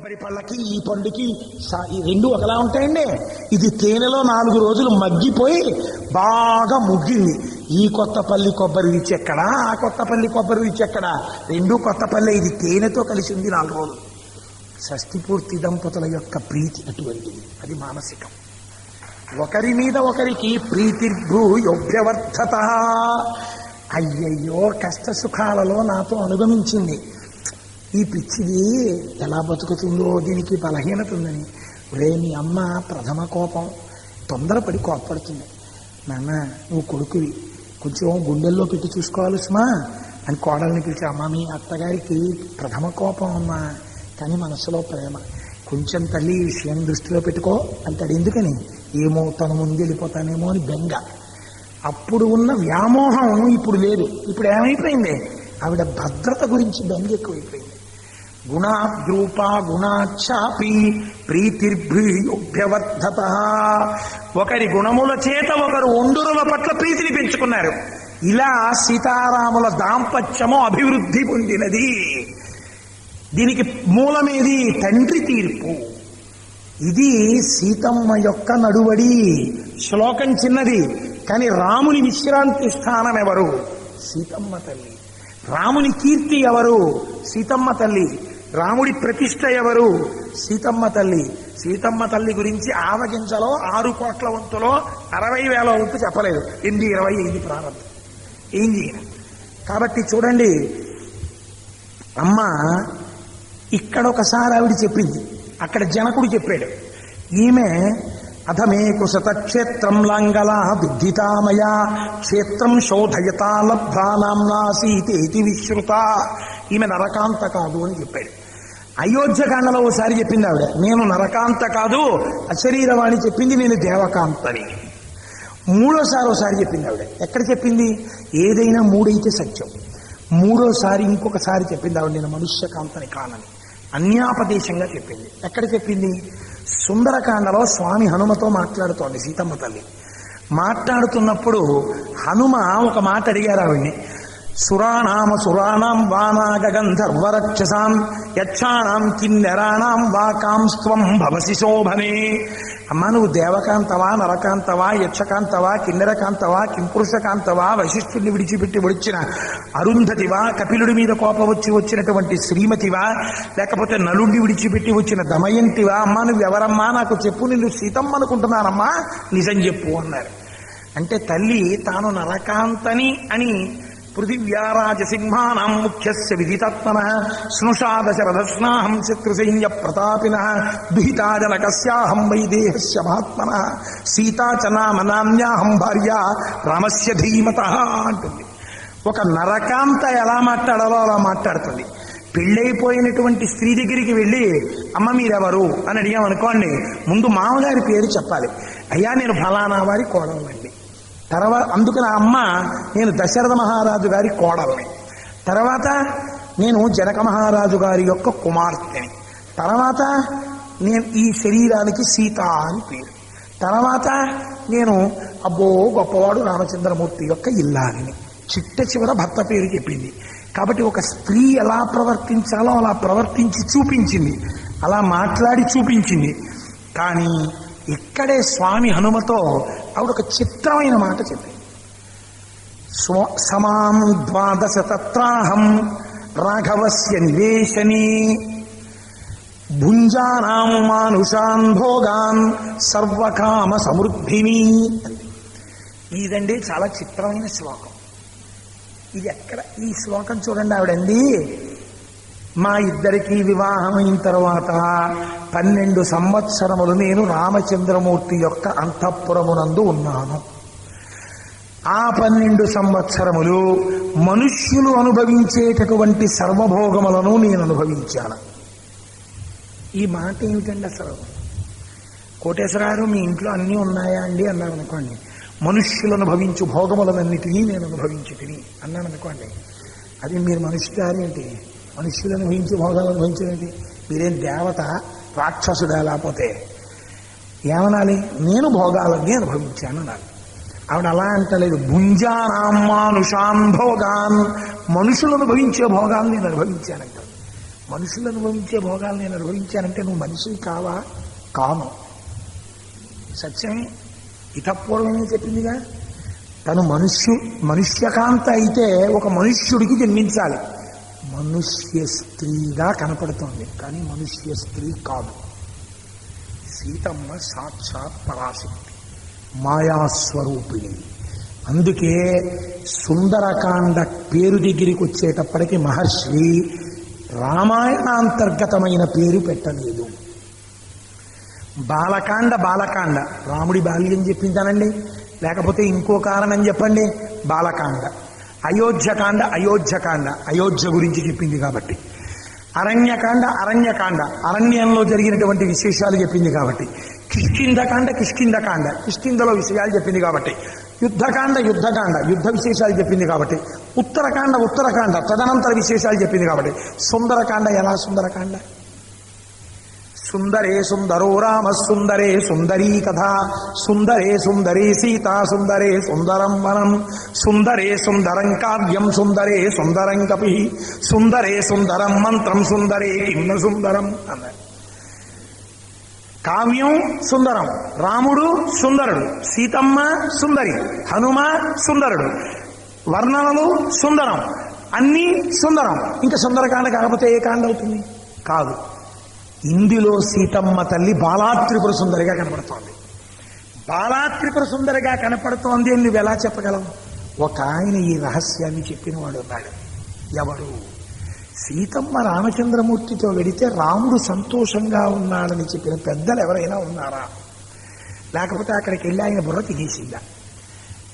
కొబ్బరి పళ్ళకి ఈ పండుకి ఈ రెండు ఒకలా ఉంటాయండి. ఇది తేనెలో 4 రోజులు మగ్గిపోయి బాగా ముగ్గింది. ఈ కొత్తపల్లి కొబ్బరి రుచి ఎక్కడా, ఆ కొత్తపల్లి కొబ్బరి రుచి ఎక్కడా, రెండు కొత్తపల్లి. ఇది తేనెతో కలిసి ఉంది 4 రోజులు. షష్ఠిపూర్తి దంపతుల యొక్క ప్రీతి అటువంటిది, అది మానసికం. ఒకరి మీద ఒకరికి ప్రీతిర్భూయోభ్యవర్ధత. అయ్యయ్యో కష్ట సుఖాలలో నాతో అనుగమించింది, ఈ పిచ్చిది ఎలా బతుకుతుందో, దీనికి బలహీనత ఉందని. ఒరే మీ అమ్మ ప్రథమ కోపం, తొందరపడి కోపడుతుంది. నాన్న నువ్వు కొడుకువి, కొంచెం గుండెల్లో పెట్టి చూసుకోవాలి సుమా అని కోడల్ని పిలిచి, అమ్మ మీ అత్తగారికి ప్రథమ కోపం అమ్మా, కానీ మనసులో ప్రేమ, కొంచెం తల్లి ఈ విషయం దృష్టిలో పెట్టుకో అంటాడు. ఎందుకని? ఏమో తను ముందు వెళ్ళిపోతానేమో అని బెంగ. అప్పుడు ఉన్న వ్యామోహం ఇప్పుడు లేదు. ఇప్పుడు ఏమైపోయింది? ఆవిడ భద్రత గురించి బెంగ ఎక్కువైపోయింది. గుణాద్రూపా గుణాచాపి ప్రీతిర్భ్యూభ్యవర్ధత. ఒకరి గుణముల చేత ఒకరు ఒండురుల పట్ల ప్రీతిని పెంచుకున్నారు. ఇలా సీతారాముల దాంపత్యము అభివృద్ధి పొందినది. దీనికి మూలమేది? తండ్రి తీర్పు. ఇది సీతమ్మ యొక్క నడువడి. శ్లోకం చిన్నది, కానీ రాముని విశ్రాంతి స్థానం ఎవరు? సీతమ్మ తల్లి. రాముని కీర్తి ఎవరు? సీతమ్మ తల్లి. రాముడి ప్రతిష్ట ఎవరు? సీతమ్మ తల్లి. సీతమ్మ తల్లి గురించి ఆవగించలో 6 కోట్ల వంతులో 60,000 వంతు చెప్పలేదు. 825 ప్రారంభం ఏం చేయను. కాబట్టి చూడండి, అమ్మ ఇక్కడ ఒకసారి ఆవిడ చెప్పింది, అక్కడ జనకుడు చెప్పాడు. ఈమె అధమే కుశత క్షేత్రం లాంగలా విద్ధితామయా క్షేత్రం శోధయతా లబ్ధా నామ్నా సీతేతి విశ్రుత. ఈమె నరకాంత కాదు అని చెప్పాడు. అయోధ్యకాండలో ఓసారి చెప్పింది ఆవిడ, నేను నరకాంత కాదు, అశరీరవాణి చెప్పింది, నేను దేవకాంతని. మూడోసారి ఒకసారి చెప్పింది ఆవిడ. ఎక్కడ చెప్పింది? ఏదైనా 3 అయితే సత్యం. మూడోసారి ఇంకొకసారి చెప్పింది ఆవిడ, నేను మనుష్యకాంతని కానని. అన్యాపదేశంగా చెప్పింది. ఎక్కడ చెప్పింది? సుందరకాండలో స్వామి హనుమతో మాట్లాడుతోంది సీతమ్మ తల్లి. మాట్లాడుతున్నప్పుడు హనుమ ఒక మాట అడిగారు ఆవిడ్ని, సురాణాం వానాగంధర్వరక్షసాం యక్షాణం కిన్నెరాణం వాకాంస్త్వం భవసి శోభనే. అమ్మా నువ్వు దేవకాంతవా, నరకాంతవా, యక్షకాంతవా, కిన్నెరకాంతవా, కింపురుషకాంతవా, వశిష్ఠుడిని విడిచిపెట్టి వచ్చిన అరుంధతివా, కపిలుడి మీద కోపం వచ్చినటువంటి శ్రీమతివా, లేకపోతే నలుడిని విడిచిపెట్టి వచ్చిన దమయంతివా? అమ్మా నువ్వు ఎవరమ్మా నాకు చెప్పు, నిన్ను సీతమ్మ అనుకుంటున్నానమ్మా, నిజం చెప్పు అన్నారు. అంటే తల్లి తాను నరకాంతని అని పృథివ్యారాజసింహానాం ముఖ్యస్య విదితాత్మన స్నుషా దశరథస్నాహం శత్రుసైన్య ప్రతాపిన దుహితా జనకస్యాహం వైదేహస్య మహాత్మన సీతా చ నామ నామ్యాహం భార్య రామస్య ధీమతః అంటుంది. ఒక నరకాంత ఎలా మాట్లాడాలో అలా మాట్లాడుతుంది. పెళ్ళైపోయినటువంటి స్త్రీ దగ్గరికి వెళ్ళి అమ్మ మీరెవరు అని అడిగామనుకోండి, ముందు మామగారి పేరు చెప్పాలి. అయ్యా నేను ఫలానా వారి కోడలండి. తర్వాత అందుకని అమ్మ నేను దశరథ మహారాజు గారి కోడల్ని, తర్వాత నేను జనక మహారాజు గారి యొక్క కుమార్తెని, తర్వాత నేను ఈ శరీరానికి సీత అని పేరు, తర్వాత నేను అబ్బో గొప్పవాడు రామచంద్రమూర్తి యొక్క ఇల్లాలిని. చిట్ట చివర భర్త పేరు చెప్పింది. కాబట్టి ఒక స్త్రీ ఎలా ప్రవర్తించాలో అలా ప్రవర్తించి చూపించింది, అలా మాట్లాడి చూపించింది. కానీ ఇక్కడే స్వామి హనుమతో ఆవిడ ఒక చిత్రమైన మాట చెప్పింది. సమాం 12 తత్రాహం రాఘవస్య నివేశని భుంజానాం మానుషాన్ భోగాన్ సర్వకామ సమృద్ధిని. ఇదండి చాలా చిత్రమైన శ్లోకం. ఇది ఎక్కడ ఈ శ్లోకం చూడండి, ఆవిడండి మా ఇద్దరికీ వివాహమైన తర్వాత 12 సంవత్సరములు నేను రామచంద్రమూర్తి యొక్క అంతఃపురమునందు ఉన్నాను. ఆ 12 సంవత్సరములు మనుష్యులు అనుభవించేటటువంటి సర్వభోగములను నేను అనుభవించాను. ఈ మాట ఏమిటండి అసలు? కోటేశ్వరారు మీ ఇంట్లో అన్నీ ఉన్నాయా అండి అన్నాను అనుకోండి. మనుష్యులు అనుభవించు భోగములనన్నిటినీ నేను అనుభవించి తిని అన్నాను అనుకోండి. అది మీరు మనుష్యులు ఏంటి? మనుష్యులు అనుభవించి భోగాలు అనుభవించేది మీరేం దేవత రాక్షసుడా? లేకపోతే ఏమనాలి? నేను భోగాలన్నీ అనుభవించాను అనాలి. ఆవిడ అలా అంటలేదు. భుంజానాం మానుషాన్ భోగాన్, మనుషులు అనుభవించే భోగాలు నేను అనుభవించానంట. మనుషులు అనుభవించే భోగాలు నేను అనుభవించానంటే నువ్వు మనిషివి కావా? కాను. సత్యమే, ఇతపూర్వమే చెప్పిందిగా. తను మనుష్యకాంత అయితే ఒక మనుష్యుడికి జన్మించాలి. మనుష్య స్త్రీగా కనపడుతోంది, కానీ మనుష్య స్త్రీ కాదు. సీతమ్మ సాక్షాత్ పరాశక్తి, మాయాస్వరూపిణి. అందుకే సుందరకాండ పేరు దగ్గరికి వచ్చేటప్పటికి మహర్షి రామాయణాంతర్గతమైన పేరు పెట్టలేదు. బాలకాండ రాముడి బాల్యం చెప్పిందానండి, లేకపోతే ఇంకో కారణం చెప్పండి. బాలకాండ. అయోధ్యకాండ అయోధ్య గురించి చెప్పింది కాబట్టి. అరణ్యకాండ అరణ్యంలో జరిగినటువంటి విశేషాలు చెప్పింది కాబట్టి. కిష్కింధకాండ కిష్కింధలో విషయాలు చెప్పింది కాబట్టి. యుద్ధకాండ యుద్ధ విశేషాలు చెప్పింది కాబట్టి. ఉత్తరకాండ తదనంతర విశేషాలు చెప్పింది కాబట్టి. సుందరకాండ ఎలా సుందరకాండ? సుందరే సుందరో రామ సుందరే సుందరీ కథ, సుందరే సుందరీ సీతా సుందరే సుందరం వనం, సుందరే సుందరం కావ్యం సుందరే సుందరం కపి, సుందరే సుందరం మంత్రం సుందరే కిమ్న సుందరం అన్నారు. కావ్యం సుందరం, రాముడు సుందరుడు, సీతమ్మ సుందరి, హనుమ సుందరుడు, వర్ణనలు సుందరం, అన్నీ సుందరం. ఇంకా సుందరకాండ కాకపోతే ఏ కాండ అవుతుంది? కాదు. ఇందులో సీతమ్మ తల్లి బాలాత్రిపుర సుందరిగా కనపడుతోంది. బాలాత్రిపుర సుందరిగా కనపడుతోంది అని నువ్వు ఎలా చెప్పగలవు? ఒక ఆయన ఈ రహస్యాన్ని చెప్పిన వాడు ఉన్నాడు. ఎవరు? సీతమ్మ రామచంద్రమూర్తితో వెడితే రాముడు సంతోషంగా ఉన్నాడని చెప్పిన పెద్దలు ఎవరైనా ఉన్నారా? లేకపోతే అక్కడికి వెళ్ళి ఆయన బుర్ర తినేసిందా?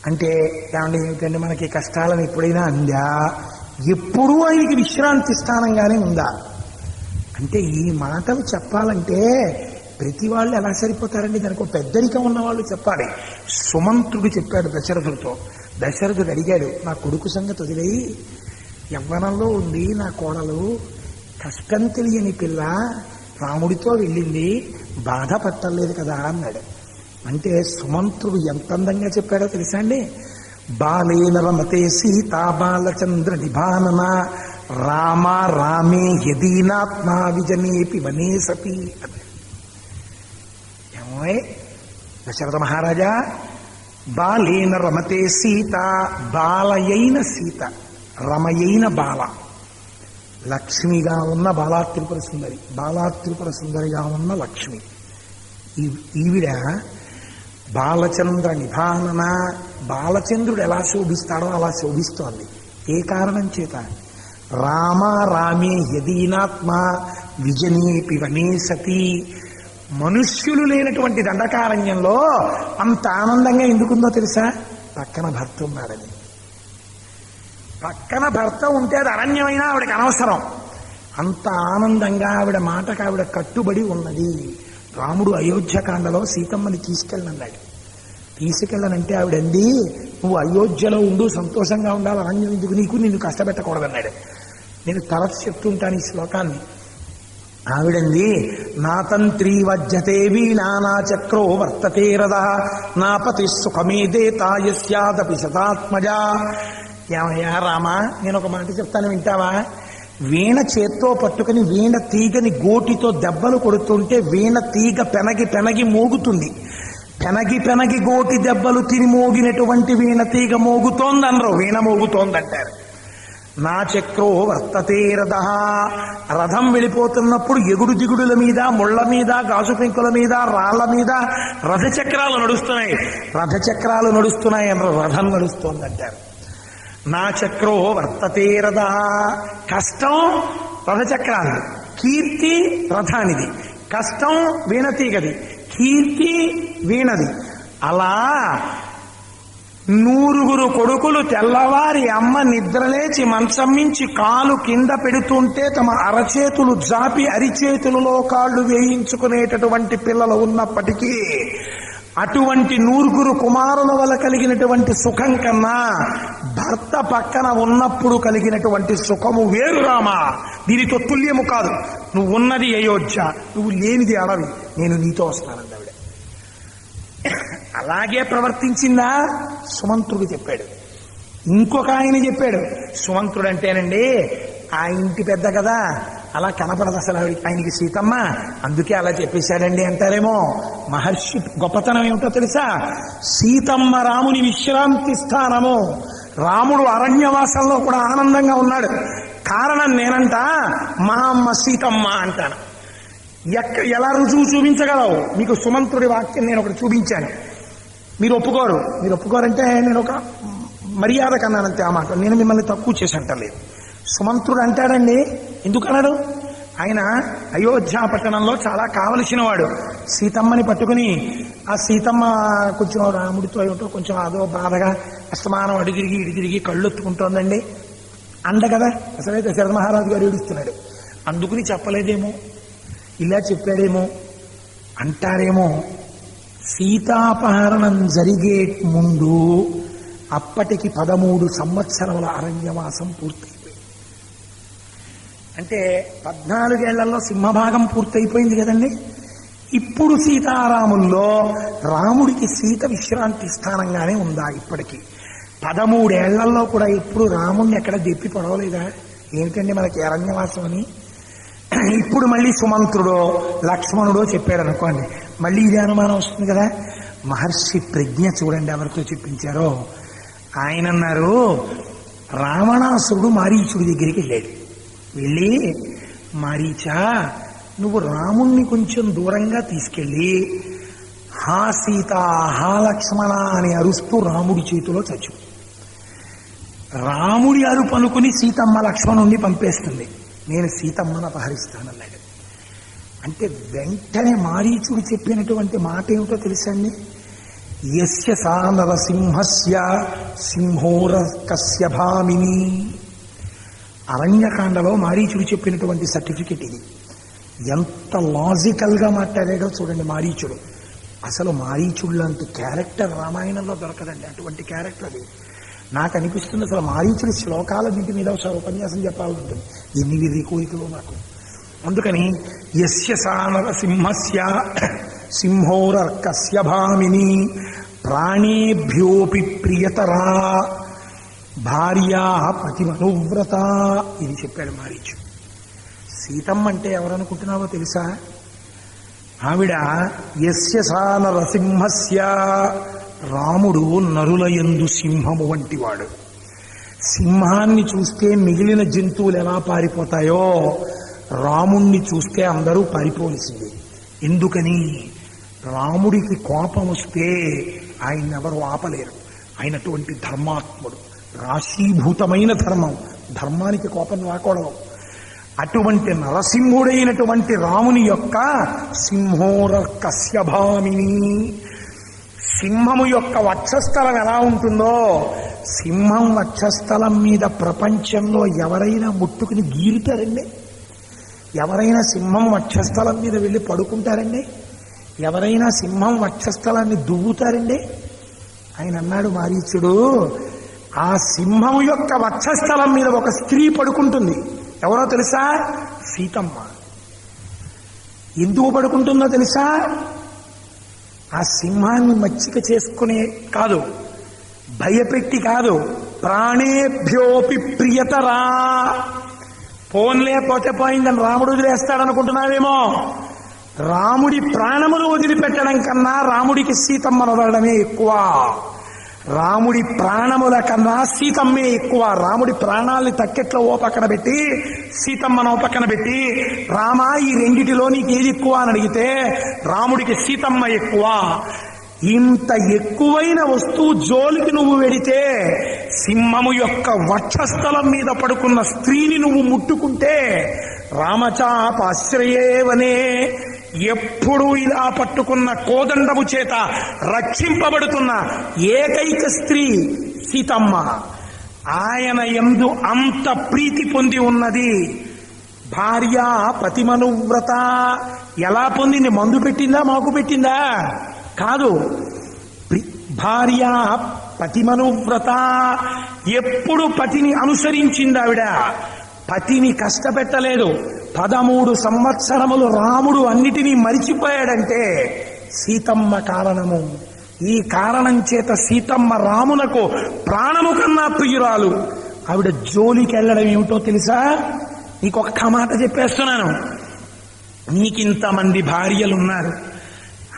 అంటే ఏమంటే ఏమిటంటే మనకి కష్టాలను ఎప్పుడైనా అందా? ఎప్పుడూ ఆయనకి విశ్రాంతి స్థానంగానే ఉందా? అంటే ఈ మాటలు చెప్పాలంటే ప్రతి వాళ్ళు ఎలా సరిపోతారండి? దానికి పెద్దరికం ఉన్నవాళ్ళు చెప్పాలి. సుమంత్రుడు చెప్పాడు దశరథుడితో. దశరథుడు అడిగాడు, నా కొడుకు సంగతి వదిలేయి, యవ్వనంలో ఉంది నా కోడలు, కష్టం తెలియని పిల్ల రాముడితో వెళ్ళింది, బాధ పట్టలేదు కదా అన్నాడు. అంటే సుమంత్రుడు ఎంత అందంగా చెప్పాడో తెలుసా అండి? బాలేన రమతే సీతా బాలచంద్ర నిభానన, రామ రామే యదీనాత్మా విజనేపి వనే సతి. ఏమోయ్ దశరథ మహారాజా, బాలేన రమతే సీత, బాలయైన సీత, రమయైన బాల, లక్ష్మిగా ఉన్న బాలాత్రిపుర సుందరి, బాలాత్రిపుర సుందరిగా ఉన్న లక్ష్మి. ఈవిడ బాలచంద్ర నిభానన, బాలచంద్రుడు ఎలా శోభిస్తాడో అలా శోభిస్తోంది. ఏ కారణం చేత? రామ రామే యదీనాత్మ విజనేపి వనే సతి. మనుష్యులు లేనటువంటి దండకారణ్యంలో అంత ఆనందంగా ఎందుకుందో తెలుసా? పక్కన భర్త ఉన్నాడని. పక్కన భర్త ఉంటే అది అరణ్యమైనా ఆవిడకి అనవసరం. అంత ఆనందంగా ఆవిడ మాటకు ఆవిడ కట్టుబడి ఉన్నది. రాముడు అయోధ్యకాండలో సీతమ్మని తీసుకెళ్ళనన్నాడు. తీసుకెళ్ళనంటే ఆవిడంది, నువ్వు అయోధ్యలో ఉండు, సంతోషంగా ఉండాలి, అరణ్యం ఎందుకు నీకు, నిన్ను కష్టపెట్టకూడదన్నాడు. నేను తరచు చెప్తుంటాను ఈ శ్లోకాన్ని. ఆవిడంది, నా తంత్రీ వజ్జతే వీణా నా చక్రో వర్తతే రథ, నా పతి సుఖమేదేతాయస్యాదపి శతాత్మజా. ఏమయ్యా రామా, నేను ఒక మాట చెప్తాను వింటావా? వీణ చేత్తో పట్టుకుని వీణ తీగని గోటితో దెబ్బలు కొడుతుంటే వీణ తీగ పెనగి పెనగి మోగుతుంది. పెనగి పెనగి గోటి దెబ్బలు తిని మోగినటువంటి వీణ తీగ మోగుతోందనరు, వీణ మోగుతోందంటారు. నా చక్రో వర్తతే రథ, రథం వెళ్ళిపోతున్నప్పుడు ఎగుడు దిగుడుల మీద, ముళ్ల మీద, గాజు పెంకుల మీద, రాళ్ల మీద రథచక్రాలు నడుస్తున్నాయి. రథచక్రాలు నడుస్తున్నాయి అనరు, రథం నడుస్తోందంటారు. నా చక్రో వర్తతే రథ, కష్టం రథచక్రాలు, కీర్తి రథానిది, కష్టం వీణతీగది, కీర్తి వీణది. అలా 100 కొడుకులు తెల్లవారి అమ్మ నిద్రలేచి మంచం మించి కాలు కింద పెడుతుంటే తమ అరచేతులు జాపి అరిచేతులలో కాళ్ళు వేయించుకునేటటువంటి పిల్లలు ఉన్నప్పటికీ అటువంటి 100 కుమారుల వల్ల కలిగినటువంటి సుఖం కన్నా భర్త పక్కన ఉన్నప్పుడు కలిగినటువంటి సుఖము వేరు రామా, దీనితో తుల్యము కాదు. నువ్వు ఉన్నది అయోధ్య, నువ్వు లేనిది అడవి, నేను నీతో వస్తానంది ఆవిడ. అలాగే ప్రవర్తించిందా? సుమంత్రుడు చెప్పాడు. ఇంకొక ఆయన చెప్పాడు. సుమంత్రుడు అంటేనండి ఆ ఇంటి పెద్ద కదా, అలా కనపడదు అసలు ఆయనకి సీతమ్మ. అందుకే అలా చెప్పేశాడండి అంటారేమో. మహర్షి గొప్పతనం ఏమిటో తెలుసా? సీతమ్మ రాముని విశ్రాంతి స్థానము. రాముడు అరణ్యవాసంలో కూడా ఆనందంగా ఉన్నాడు. కారణం నేనంట మా అమ్మ సీతమ్మ అంటాను. ఎలా రుజువు చూపించగలవు? మీకు సుమంత్రుడి వాక్యం నేను ఒకటి చూపించాను. మీరు ఒప్పుకోరంటే నేను ఒక మర్యాద కన్నానంతే ఆ మాట. నేను మిమ్మల్ని తక్కువ చేసి అంటలేదు. సుమంత్రుడు అంటాడండి. ఎందుకన్నాడు? ఆయన అయోధ్య పట్టణంలో చాలా కావలసిన వాడు. సీతమ్మని పట్టుకుని ఆ సీతమ్మ కొంచెం రాముడితో ఏమిటో కొంచెం అదో బాధగా అస్తమానం ఇటు తిరిగి కళ్ళొత్తుకుంటోందండి అండ కదా. అసలైతే శరద మహారాజు గారు ఏడుస్తున్నాడు. అందుకుని చెప్పలేదేమో, ఇలా చెప్పాడేమో అంటారేమో. సీతాపహరణం జరిగే ముందు అప్పటికి 13 సంవత్సరముల అరణ్యవాసం పూర్తయిపోయింది. అంటే 14 ఏళ్లలో సింహభాగం పూర్తయిపోయింది కదండి. ఇప్పుడు సీతారాముల్లో రాముడికి సీత విశ్రాంతి స్థానంగానే ఉందా? ఇప్పటికీ 13 ఏళ్లలో కూడా ఎప్పుడు రాముడిని ఎక్కడ దెప్పి పడవలేదా? ఏమిటండి మనకి అరణ్యవాసం అని. ఇప్పుడు మళ్ళీ సుమంత్రుడో లక్ష్మణుడో చెప్పాడు అనుకోండి, మళ్ళీ ఇదే అనుమానం వస్తుంది కదా. మహర్షి ప్రజ్ఞ చూడండి ఎవరితో చెప్పించారో. ఆయన అన్నారు, రావణాసురుడు మారీచుడి దగ్గరికి వెళ్ళాడు. వెళ్ళి, మారీచా నువ్వు రాముణ్ణి కొంచెం దూరంగా తీసుకెళ్ళి హా సీత హా లక్ష్మణ అని అరుస్తూ రాముడి చేతిలో చచ్చు. రాముడి అరుపు అనుకుని సీతమ్మ లక్ష్మణుణ్ణి పంపేస్తుంది. నేను సీతమ్మను అపహరిస్తానన్నాడు. అంటే వెంటనే మారీచుడు చెప్పినటువంటి మాట ఏమిటో తెలుసండి? యస్య సా నరసింహస్య సింహోరకస్య భామిని. అరణ్యకాండలో మారీచుడు చెప్పినటువంటి సర్టిఫికెట్ ఇది. ఎంత లాజికల్గా మాట్లాడాడో చూడండి మారీచుడు. అసలు మారీచుడు లాంటి క్యారెక్టర్ రామాయణంలో దొరకదండి. అటువంటి క్యారెక్టర్ అది. నాకు అనిపిస్తుంది అసలు మారీచుడి శ్లోకాలన్నింటి మీద ఒకసారి ఉపన్యాసం చెప్పాలంటుంది. ఎన్ని విధి కోరికలు నాకు. అందుకని యస్య సా నరసింహస్య సింహోరర్కస్య భామిని ప్రాణేభ్యోపి ప్రియతరా భార్యా పతిమనువ్రత. ఇది చెప్పాడు మారీచు. సీతమ్మ అంటే ఎవరనుకుంటున్నావో తెలుసా? ఆవిడ యస్య సా నరసింహస్య, రాముడు నరులయందు సింహము వంటివాడు. సింహాన్ని చూస్తే మిగిలిన జంతువులు ఎలా పారిపోతాయో రాముణ్ణి చూస్తే అందరూ పారిపోవలసింది. ఎందుకని? రాముడికి కోపం వస్తే ఆయన ఎవరు ఆపలేరు. ఆయనటువంటి ధర్మాత్ముడు, రాశీభూతమైన ధర్మం. ధర్మానికి కోపం రాకూడదు. అటువంటి నరసింహుడైనటువంటి రాముని యొక్క సింహోరకస్య భామిని. సింహము యొక్క వక్షస్థలం ఎలా ఉంటుందో, సింహం వక్షస్థలం మీద ప్రపంచంలో ఎవరైనా ముట్టుకుని గీరుతారండి? ఎవరైనా సింహం వక్షస్థలం మీద వెళ్ళి పడుకుంటారండి? ఎవరైనా సింహం వక్షస్థలాన్ని దువ్వుతారండి? ఆయన అన్నాడు మారీచుడు, ఆ సింహం యొక్క వక్షస్థలం మీద ఒక స్త్రీ పడుకుంటుంది. ఎవరో తెలుసా? సీతమ్మ. ఎందుకు పడుకుంటుందో తెలుసా? ఆ సింహాన్ని మచ్చిక చేసుకునే కాదు, భయపెట్టి కాదు, ప్రాణేభ్యోపి ప్రియతరా. పోన్లే పోతే పోయిందని రాముడు వదిలేస్తాడనుకుంటున్నావేమో. రాముడి ప్రాణములు వదిలిపెట్టడం కన్నా రాముడికి సీతమ్మను వదలడమే ఎక్కువ. రాముడి ప్రాణముల కన్నా సీతమ్మే ఎక్కువ. రాముడి ప్రాణాలని తక్కెట్లో ఓ పక్కన పెట్టి సీతమ్మను ఓ పక్కన పెట్టి, రామా ఈ రెండిటిలో నీకు ఏది ఎక్కువ అని అడిగితే రాముడికి సీతమ్మ ఎక్కువ. ఇంత ఎక్కువైన వస్తువు జోలికి నువ్వు వెడితే, సింహము యొక్క వక్షస్థలం మీద పడుకున్న స్త్రీని నువ్వు ముట్టుకుంటే, రామచాపాశ్రయేవనే, ఎప్పుడు ఇలా పట్టుకున్న కోదండము చేత రక్షింపబడుతున్న ఏకైక స్త్రీ సీతమ్మ. ఆయన యందు అంత ప్రీతి పొంది ఉన్నది. భార్య పతిమనువ్రత. ఎలా పొందింది? మందు పెట్టిందా, మాకు పెట్టిందా? కాదు. భార్య పతిమనువ్రత. ఎప్పుడు పతిని అనుసరించింది ఆవిడ. పతిని కష్టపెట్టలేదు. 13 సంవత్సరములు రాముడు అన్నిటినీ మరిచిపోయాడంటే సీతమ్మ కారణము. ఈ కారణం చేత సీతమ్మ రామునకు ప్రాణము కన్నా ప్రియురాలు. ఆవిడ జోలికి వెళ్ళడం ఏమిటో తెలుసా? నీకొక్క మాట చెప్పేస్తున్నాను, నీకింతమంది భార్యలున్నారు,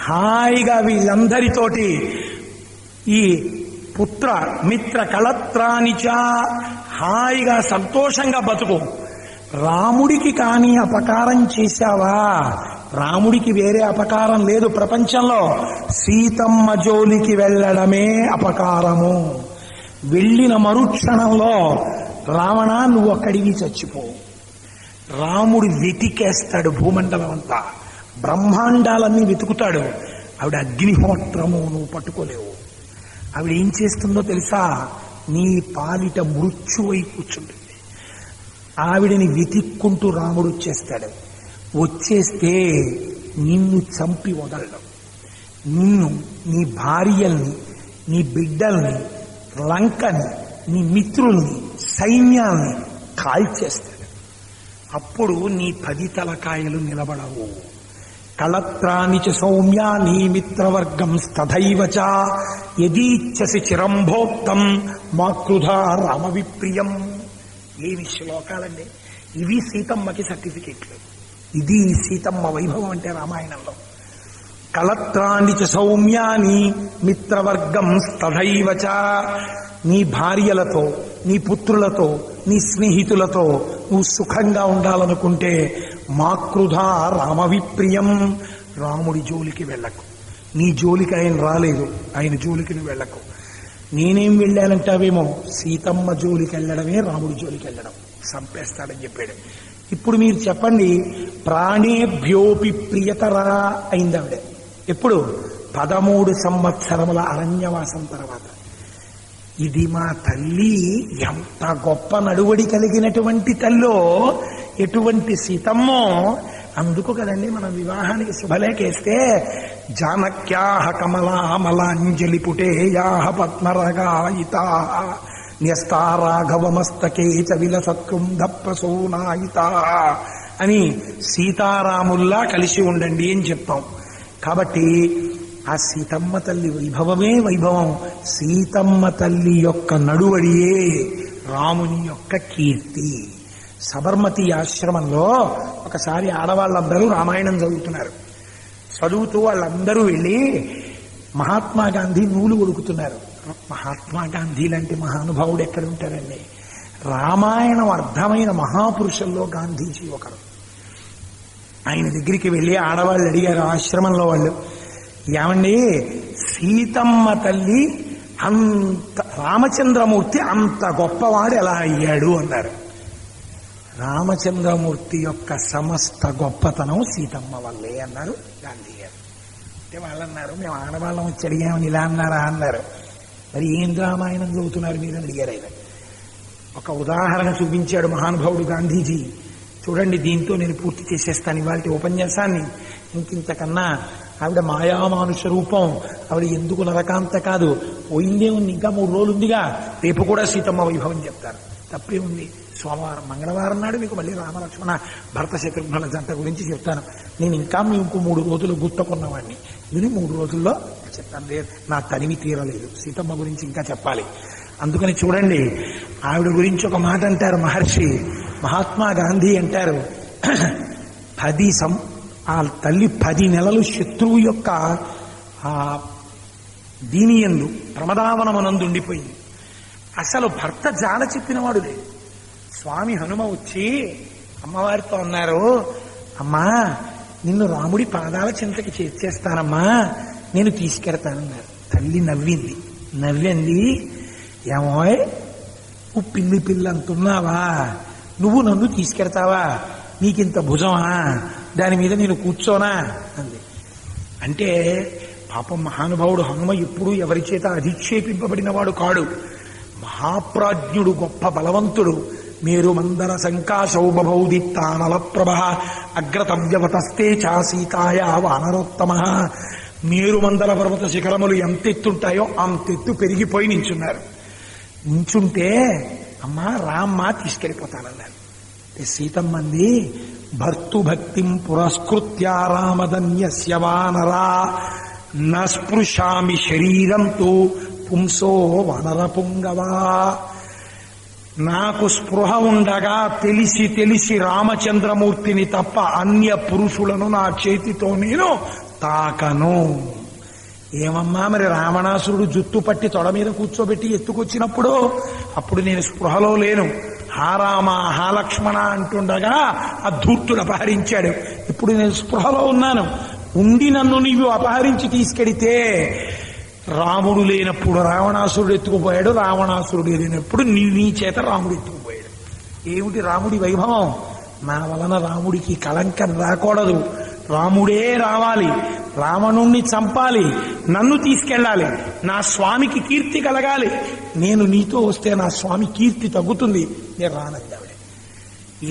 హాయిగా వీళ్ళందరితోటి ఈ పుత్ర మిత్ర కళత్రానిచ హాయిగా సంతోషంగా బతుకు. రాముడికి కానీ అపకారం చేశావా? రాముడికి వేరే అపకారం లేదు ప్రపంచంలో. సీతమ్మ జోలికి వెళ్ళడమే అపకారము. వెళ్ళిన మరుక్షణంలో రావణ నువ్వు అక్కడికి చచ్చిపో. రాముడు వెతికేస్తాడు భూమండలం అంతా, బ్రహ్మాండాలన్నీ వెతుకుతాడు. ఆవిడ అగ్నిహోత్రము నువ్వు పట్టుకోలేవు. ఆవిడ ఏం చేస్తుందో తెలుసా? నీ పాలిట మృత్యువై కూర్చుంటుంది. ఆవిడని వెతిక్కుంటూ రాముడు వచ్చేస్తాడు. వచ్చేస్తే నిన్ను చంపి వదలడం, నిన్ను, నీ భార్యల్ని, నీ బిడ్డల్ని, లంకని, నీ మిత్రుల్ని, సైన్యాల్ని కాల్చేస్తాడు. అప్పుడు నీ 10 తలకాయలు నిలబడవు. కళత్రాని చ సౌమ్యా నీ మిత్రవర్గం స్తథైవ చ యదీచ్ఛసి చిరంభోక్తం మాకృధా రామవిప్రియం. ఏమి శ్లోకాలండి ఇవి! సీతమ్మకి సర్టిఫికెట్లు. ఇది సీతమ్మ వైభవం అంటే రామాయణంలో. కళత్రాని చ సౌమ్యాని మిత్రవర్గం స్తథైవ చ. నీ భార్యలతో, నీ పుత్రులతో, నీ స్నేహితులతో నువ్వు సుఖంగా ఉండాలనుకుంటే మాకృధా రామవిప్రియం, రాముడి జోలికి వెళ్ళకు. నీ జోలికి ఆయన రాలేదు, ఆయన జోలికి నువ్వు వెళ్ళకు. నేనేం వెళ్ళానంటావేమో, సీతమ్మ జోలికి వెళ్ళడమే రాముడి జోలికి వెళ్ళడం, చంపేస్తాడని చెప్పాడు. ఇప్పుడు మీరు చెప్పండి, ప్రాణేభ్యోపి ప్రియతరా అయింది ఆవిడ. ఎప్పుడు? 13 సంవత్సరముల అరణ్యవాసం తర్వాత. ఇది మా తల్లి ఎంత గొప్ప నడువడి కలిగినటువంటి తల్లో, ఎటువంటి సీతమ్మో. అందుకు కదండి మనం వివాహానికి శుభలేఖేస్తే జానక్యాహ కమలామలాంజలి పుటేయాహ పద్మరగాయితా న్యస్తారాఘవమస్తకే చ విలసత్కుంద ప్రసూనాయితా అని సీతారాముల్లా కలిసి ఉండండి అని చెప్తాం. కాబట్టి ఆ సీతమ్మ తల్లి వైభవమే వైభవం. సీతమ్మ తల్లి యొక్క నడువడియే రాముని యొక్క కీర్తి. సబర్మతి ఆశ్రమంలో ఒకసారి ఆడవాళ్ళందరూ రామాయణం చదువుతున్నారు. చదువుతూ వాళ్ళందరూ వెళ్ళి మహాత్మా గాంధీ నూలు ఉడుకుతున్నారు. మహాత్మా గాంధీ లాంటి మహానుభావుడు ఎక్కడ ఉంటారండి? రామాయణం అర్థమైన మహాపురుషుల్లో గాంధీజీ ఒకరు. ఆయన దగ్గరికి వెళ్ళి ఆడవాళ్ళు అడిగారు ఆశ్రమంలో వాళ్ళు, ఏమండి సీతమ్మ తల్లి అంత, రామచంద్రమూర్తి అంత గొప్పవాడు ఎలా అయ్యాడు అన్నారు. రామచంద్రమూర్తి యొక్క సమస్త గొప్పతనం సీతమ్మ వల్లే అన్నారు గాంధీ గారు. అంటే వాళ్ళు అన్నారు, మేము ఆడవాళ్ళం వచ్చి అడిగామని ఇలా అన్నారా అన్నారు. మరి ఏం రామాయణం చదువుతున్నారు మీరు అని అడిగారు ఆయన. ఒక ఉదాహరణ చూపించాడు మహానుభావుడు గాంధీజీ. చూడండి, దీంతో నేను పూర్తి చేసేస్తాను ఇవాళ ఉపన్యాసాన్ని. ఇంకింతకన్నా ఆవిడ మాయామానుష రూపం, ఆవిడ ఎందుకు నరకాంత కాదు. పోయిందే ఉంది, ఇంకా 3 రోజులు ఉందిగా, రేపు కూడా సీతమ్మ వైభవం చెప్తారు. తప్పే ఉంది. సోమవారం మంగళవారం నాడు మీకు మళ్ళీ రామలక్ష్మణ భరత శత్రుఘ్నుల జంట గురించి చెప్తాను. నేను ఇంకా మీకు 3 రోజులు గుర్తుకున్నవాడిని. ఇది 3 రోజుల్లో చెప్తాను. లేదు, నా తనివి తీరలేదు, సీతమ్మ గురించి ఇంకా చెప్పాలి. అందుకని చూడండి, ఆవిడ గురించి ఒక మాట అంటారు మహర్షి. మహాత్మా గాంధీ అంటారు, ఆ తల్లి 10 నెలలు శత్రువు యొక్క దీనియందు ప్రమదావనమునందుండిపోయింది. అసలు భర్త జాడ చెప్పినవాడు లేదు. స్వామి హనుమ వచ్చి అమ్మవారితో అన్నారు, అమ్మా నిన్ను రాముడి పాదాల చింతకి చేర్చేస్తానమ్మా, నేను తీసుకెడతానన్నారు. తల్లి నవ్వింది. ఏమోయ్, నువ్వు పిల్లి అంటున్నావా? నువ్వు నన్ను తీసుకెడతావా? నీకింత భుజమా? దాని మీద నేను కూర్చోనా అంది. అంటే పాపం మహానుభావుడు హనుమ ఎప్పుడూ ఎవరి చేత అధిక్షేపింపబడినవాడు కాడు. మహాప్రాజ్ఞుడు, గొప్ప బలవంతుడు. మేరు మందర సంకాశౌబౌదిత్తానల ప్రభ అగ్రతవ్యవతస్తే చాసీతాయ వానరోత్తమ. మేరుమందర పర్వత శిఖరములు ఎంతెత్తుంటాయో అంతెత్తు పెరిగిపోయి నించున్నారు. నించుంటే అమ్మా రామ్మా తీసుకెళ్ళిపోతానన్నారు. సీతమ్మంది, భర్తుభక్తిం పురస్కృత్య రామదన్యస్య వానరా నస్పృశామి శరీరం తు పుంసో వానర పుంగవా. నాకు స్పృహ ఉండగా తెలిసి తెలిసి రామచంద్రమూర్తిని తప్ప అన్య పురుషులను నా చేతితో నేను తాకను. ఏమమ్మా మరి రావణాసురుడు జుత్తు పట్టి తొడ మీద కూర్చోబెట్టి ఎత్తుకొచ్చినప్పుడు అప్పుడు నేను స్పృహలో లేను. హా రామ హా లక్ష్మణ అంటుండగా ఆ ధూర్తుడు అపహరించాడు. ఇప్పుడు నేను స్పృహలో ఉన్నాను. ఉండి నన్ను నీవు అపహరించి తీసుకెడితే రాముడు లేనప్పుడు రావణాసురుడు ఎత్తుకుపోయాడు, రావణాసురుడు లేనప్పుడు నీ చేత రాముడు ఎత్తుకుపోయాడు. ఏమిటి రాముడి వైభవం? నా వలన రాముడికి కళంకం రాకూడదు. రాముడే రావాలి, రావణుణ్ణి చంపాలి, నన్ను తీసుకెళ్ళాలి, నా స్వామికి కీర్తి కలగాలి. నేను నీతో వస్తే నా స్వామి కీర్తి తగ్గుతుంది. నేను రానందావిడే.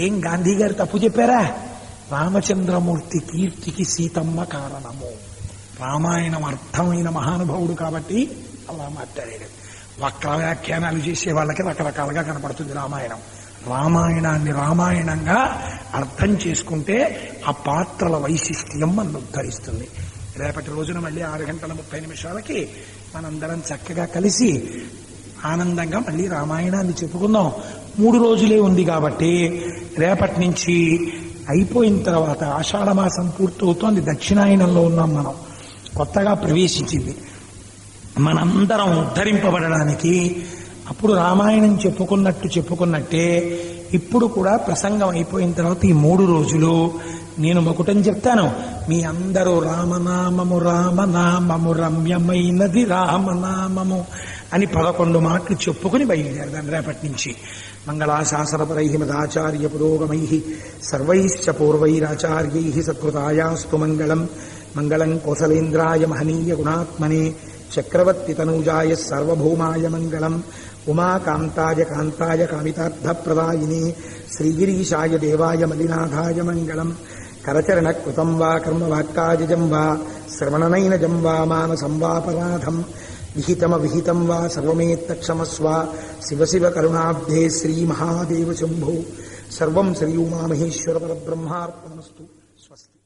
ఏం గాంధీ గారు తప్పు చెప్పారా? రామచంద్రమూర్తి కీర్తికి సీతమ్మ కారణము. రామాయణం అర్థమైన మహానుభావుడు కాబట్టి అలా మాట్లాడాడు. వక్ర వ్యాఖ్యానాలు చేసే వాళ్ళకి రకరకాలుగా కనపడుతుంది రామాయణం. రామాయణాన్ని రామాయణంగా అర్థం చేసుకుంటే ఆ పాత్రల వైశిష్ట్యం మనం ఉద్ధరిస్తుంది. రేపటి రోజున మళ్ళీ 6:30 మనందరం చక్కగా కలిసి ఆనందంగా మళ్ళీ రామాయణాన్ని చెప్పుకుందాం. 3 రోజులే ఉంది కాబట్టి రేపటి నుంచి అయిపోయిన తర్వాత ఆషాఢమాసం పూర్తవుతోంది. దక్షిణాయనంలో ఉన్నాం మనం, కొత్తగా ప్రవేశించింది. మనందరం ఉద్ధరింపబడడానికి అప్పుడు రామాయణం చెప్పుకున్నట్టే ఇప్పుడు కూడా ప్రసంగం అయిపోయిన తర్వాత ఈ 3 రోజులు నేను ఒకటని చెప్తాను. మీ అందరూ రామనామము రామనామము రమ్యమైనది రామనామము అని 11 మాటలు చెప్పుకుని బయలుదేరదాం రేపటి నుంచి. మంగళాశాసనపరై మదాచార్య పురోగమై సర్వైశ్చ పూర్వైరాచార్యై సత్కృతాయాస్తు మంగళం. మంగళం కోసలేంద్రాయ మహనీయ గుణాత్మనే చక్రవర్తి తనూజాయ సార్వభౌమాయ మంగళం. ఉమాకాంతాయ కాంతాయ కామితార్థప్రదాయినే శ్రీగిరీశాయ దేవాయ మలినాథాయ మంగళం. కరచరణ కృతం వా కర్మవాక్కాజం వా శ్రవణనైనజం వా మానసం వాపరాధం విహితమవిహితం వా సర్వమేత్తక్షమస్వ. శివ శివ కరుణాబ్ధే శ్రీ మహాదేవ శంభో. సర్వం శ్రీ ఉమామహేశ్వర పరబ్రహ్మార్పణమస్తు. స్వస్తి.